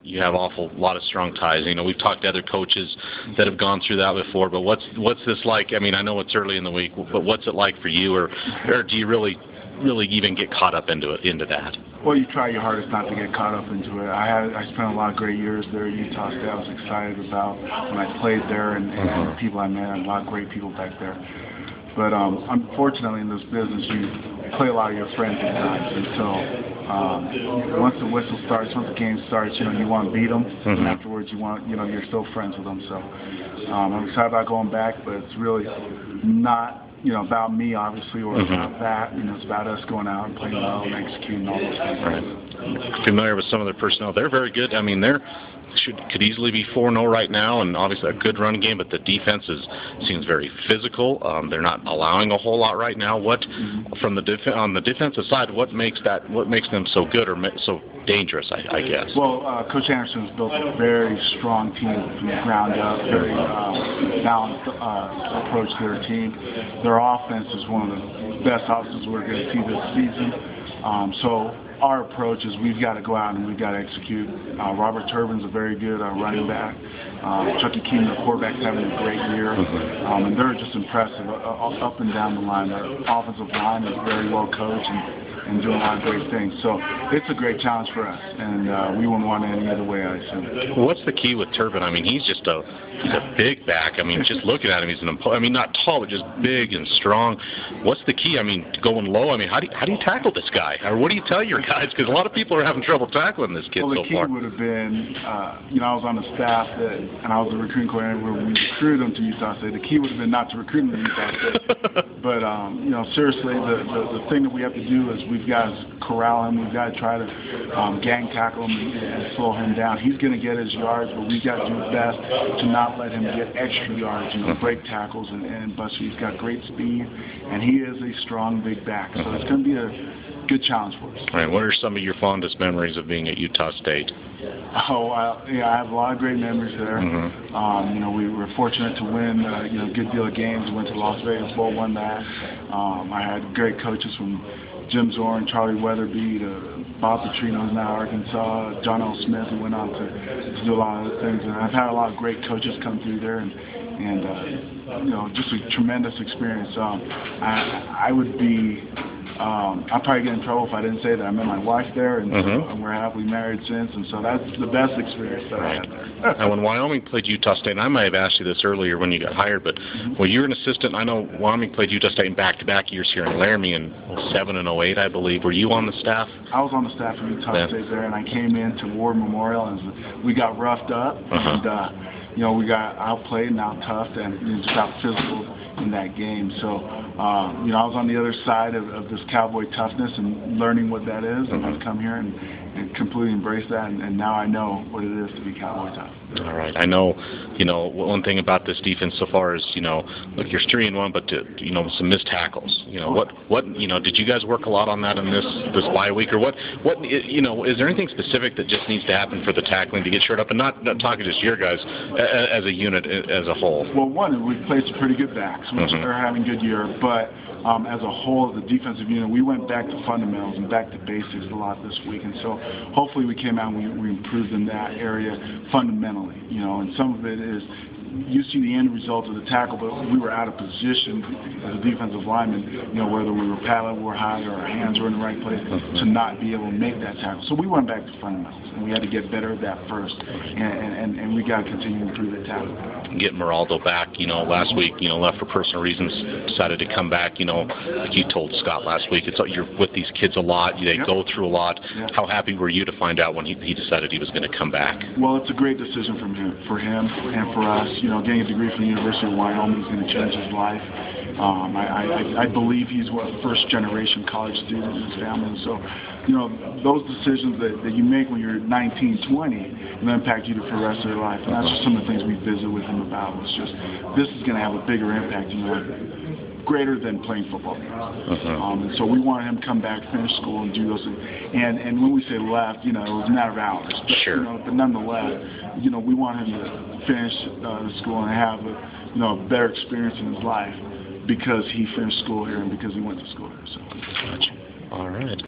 you have awful lot of strong ties. You know, we've talked to other coaches that have gone through that before. But what's this like? I mean, I know it's early in the week, but what's it like for you, or do you really even get caught up into that? Well, you try your hardest not to get caught up into it. I spent a lot of great years there at Utah State. I was excited about when I played there and the people I met. A lot of great people back there. But unfortunately, in this business, you play a lot of your friends at times. And so once the whistle starts, once the game starts, you want to beat them. And afterwards, you're still friends with them. So I'm excited about going back, but it's really not about me, obviously, or about that. It's about us going out and playing well and executing all those things. Right. Familiar with some of their personnel. They're very good. I mean, could easily be 4-0 right now, and obviously a good run game, but the defense seems very physical. They're not allowing a whole lot right now. What on the defensive side, what makes them so good or so dangerous, I guess? Well, Coach Anderson's built a very strong team from the ground up, very balanced approach to their team. Their offense is one of the best offenses we're going to see this season. So our approach is we've got to go out and we've got to execute. Robert Turbin's a very good running back. Chucky Keenan, the quarterback's having a great year. And they're just impressive up and down the line. Their offensive line is very well coached and doing a lot of great things. So it's a great challenge for us, and we wouldn't want it any other way, I assume. Well, what's the key with Turbin? I mean, he's a big back. I mean, just looking at him, he's not tall, but just big and strong. What's the key? I mean, going low. I mean, how do you tackle this guy, or what do you tell your guys? Because a lot of people are having trouble tackling this kid so far. Well, the key would have been, I was on the staff and I was the recruiting coordinator where we recruited him to Utah State. The key would have been not to recruit him to Utah State. But seriously, the thing that we have to do is we've got to corral him. We've got to try to gang tackle him and slow him down. He's going to get his yards, but we've got to do the best to not let him get extra yards, break tackles and bust. He's got great speed, and he is a strong, big back. So it's going to be a good challenge for us. All right. What are some of your fondest memories of being at Utah State? Oh, I have a lot of great memories there. We were fortunate to win a good deal of games. We went to Las Vegas Bowl, won that. I had great coaches from Jim Zorn, Charlie Weatherby, to Bob Petrino, who's now Arkansas, John L. Smith, who went on to do a lot of other things. And I've had a lot of great coaches come through there, and just a tremendous experience. I would be. I'd probably get in trouble if I didn't say that. I met my wife there, and we're happily married since, and so that's the best experience that I had there. Now, when Wyoming played Utah State, and I might have asked you this earlier when you got hired, but when you were an assistant, I know Wyoming played Utah State in back-to-back years here in Laramie in 07 and 08, I believe. Were you on the staff? I was on the staff of Utah State there, and I came in to Ward Memorial, and we got roughed up, and we got outplayed and out-toughed, and just out physical in that game. So, I was on the other side of this cowboy toughness and learning what that is, and I've come here and completely embraced that, and now I know what it is to be cowboy tough. All right. I know, one thing about this defense so far is, look, you're 3-1, but some missed tackles. What did you guys work a lot on that in this bye week, or what is there anything specific that just needs to happen for the tackling to get shored up, and not talking just your guys as a unit as a whole? Well, one, we've played some pretty good backs, which are having a good year, but as a whole, the defensive unit, we went back to fundamentals and back to basics a lot this week, and so hopefully we came out and we improved in that area fundamentally, and some of it is you see the end result of the tackle, but we were out of position as a defensive lineman, whether we were paddling, we were high, or our hands were in the right place to not be able to make that tackle. So we went back to fundamentals, and we had to get better at that first, and we got to continue to improve that tackle. Get Meraldo back, last week, left for personal reasons, decided to come back, like you told Scott last week, you're with these kids a lot, they go through a lot. How happy were you to find out when he decided he was going to come back? Well, it's a great decision for him and for us. Getting a degree from the University of Wyoming is going to change his life. I believe he's a first-generation college student in his family. And so, those decisions that you make when you're 19, 20 will impact you for the rest of your life. And that's just some of the things we visit with him about. It's just, this is going to have a bigger impact in your life, greater than playing football. And so we wanted him to come back, finish school, and do those things. And when we say left, it was a matter of hours. But, but nonetheless, we want him to finish the school and have a better experience in his life because he finished school here and because he went to school here. So. Gotcha. All right.